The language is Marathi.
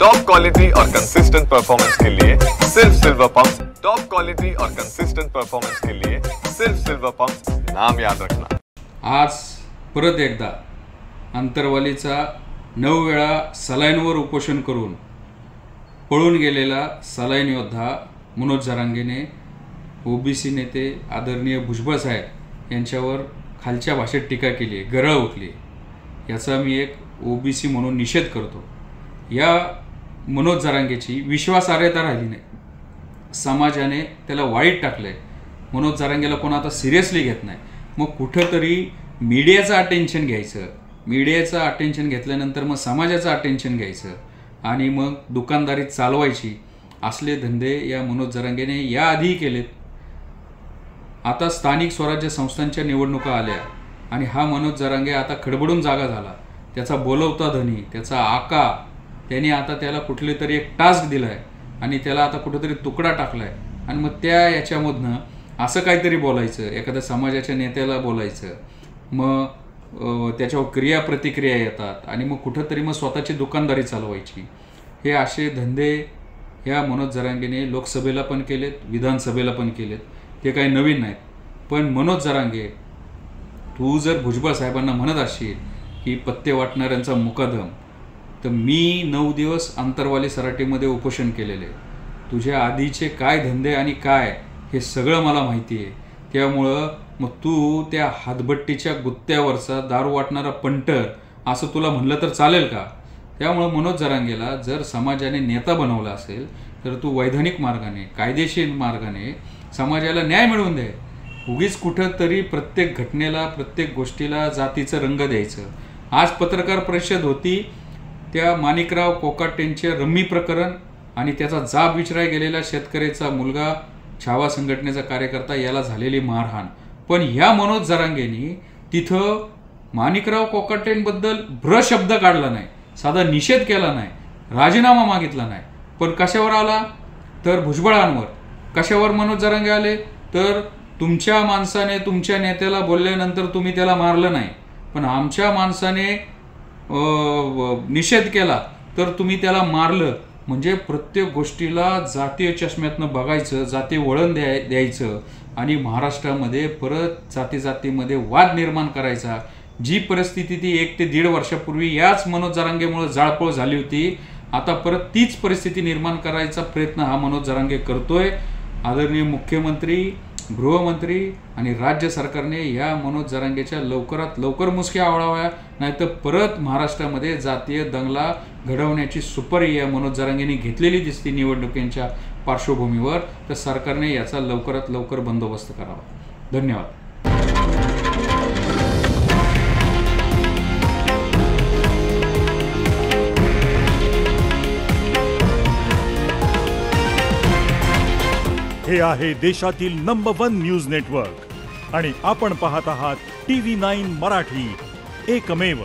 टॉप क्वालिटी और कंसिस्टेंट परफॉर्मेंस के लिए सिर्फ सिल्वर पंप्स। टॉप क्वालिटी और कंसिस्टेंट परफॉर्मेंस के लिए सिर्फ सिल्वर पंप्स, नाम याद रखना। आज परत एकदा अंतरवालीचा 9 वेळा सलाईनवर उपोषण करून पळून गेलेला सलाईन योद्धा मनोज जरांगेने ओबीसी नेते आदरणीय भुजबळ साहेब यांच्यावर खालच्या भाषेत टीका केली आहे, गरळ उठली। याचा मी एक ओबीसी म्हणून निषेध करतो। या मनोज जरांगेची विश्वासार्हता राहिली नाही, समाजाने त्याला वाईट टाकलंय। मनोज जरांगेला कोण आता सिरियसली घेत नाही। मग कुठंतरी मीडियाचं अटेन्शन घ्यायचं, मीडियाचं अटेन्शन घेतल्यानंतर मग समाजाचं अटेन्शन घ्यायचं आणि मग दुकानदारी चालवायची। असले धंदे या मनोज जरांगेने याआधी केलेत। आता स्थानिक स्वराज्य संस्थांच्या निवडणुका आल्या आणि हा मनोज जरांगे आता खडबडून जागा झाला। त्याचा बोलवता धनी, त्याचा आका, त्याने आता त्याला कुठले तरी एक टास्क दिलाय आणि त्याला आता कुठेतरी तुकडा टाकलाय आणि मग त्या याच्यामधनं असं काहीतरी बोलायचं, एखाद्या समाजाच्या नेत्याला बोलायचं, मग त्याच्यावर क्रिया प्रतिक्रिया येतात आणि मग कुठंतरी मग स्वतःची दुकानदारी चालवायची। हे असे धंदे ह्या मनोज जरांगेने लोकसभेला पण केलेत, विधानसभेला पण केलेत। ते काही नवीन नाहीत। पण मनोज जरांगे, तू जर भुजबळ साहेबांना म्हणत असशील की पत्ते वाटणाऱ्यांचा मुकादम, तर मी 9 दिवस अंतरवाली सराटीमध्ये उपोषण केलेले। तुझ्या आधीचे काय धंदे आणि काय हे सगळं मला माहिती आहे। त्यामुळं मग तू त्या हातभट्टीच्या गुत्त्यावरचा दारू वाटणारा पंटर असं तुला म्हणलं तर चालेल का? त्यामुळं मनोज जरांगेला जर समाजाने नेता बनवला असेल तर तू वैधानिक मार्गाने, कायदेशीर मार्गाने समाजाला न्याय मिळवून दे। उगीच कुठं तरी प्रत्येक घटनेला, प्रत्येक गोष्टीला जातीचं रंग द्यायचं। आज पत्रकार परिषद होती, त्या माणिकराव कोकाटेंचे रम्मी प्रकरण आणि त्याचा जाब विचारायला गेलेला शेतकऱ्याचा मुलगा, छावा संघटनेचा कार्यकर्ता, याला झालेली मारहाण। पण ह्या मनोज जरांगेंनी तिथं माणिकराव कोकाटेंबद्दल शब्द काढला नाही, साधा निषेध केला नाही, राजीनामा मागितला नाही। पण कशावर आला? तर भुजबळांवर। कशावर मनोज जरांगे आले? तर तुमच्या माणसाने तुमच्या नेत्याला बोलल्यानंतर तुम्ही त्याला मारलं नाही, पण आमच्या माणसाने निषेध केला तर तुम्ही त्याला मारलं। म्हणजे प्रत्येक गोष्टीला जातीय चष्म्यातनं बघायचं, जाती वळण द्यायचं आणि महाराष्ट्रामध्ये परत जातीमध्ये वाद निर्माण करायचा। जी परिस्थिती ती 1 ते 1.5 वर्षापूर्वी याच मनोज जरांगेमुळे जाळपोळ झाली होती, आता परत तीच परिस्थिती निर्माण करायचा प्रयत्न हा मनोज जरांगे करतोय। आदरणीय मुख्यमंत्री, गृहमंत्री आणि राज्य सरकारने या मनोज जरांगेच्या लवकरात लवकर मुसक्या आवळाव्या, नाहीतर परत महाराष्ट्रामध्ये जातीय दंगला घडवण्याची सुपारी या मनोज जरांगेने घेतलेली दिसते निवडणुकींच्या पार्श्वभूमीवर। तर सरकारने याचा लवकरात लवकर बंदोबस्त करावा। धन्यवाद। हे आहे देशातील नंबर 1 न्यूज नेटवर्क आणि आपण पाहत आहात TV9 मराठी, एकमेव।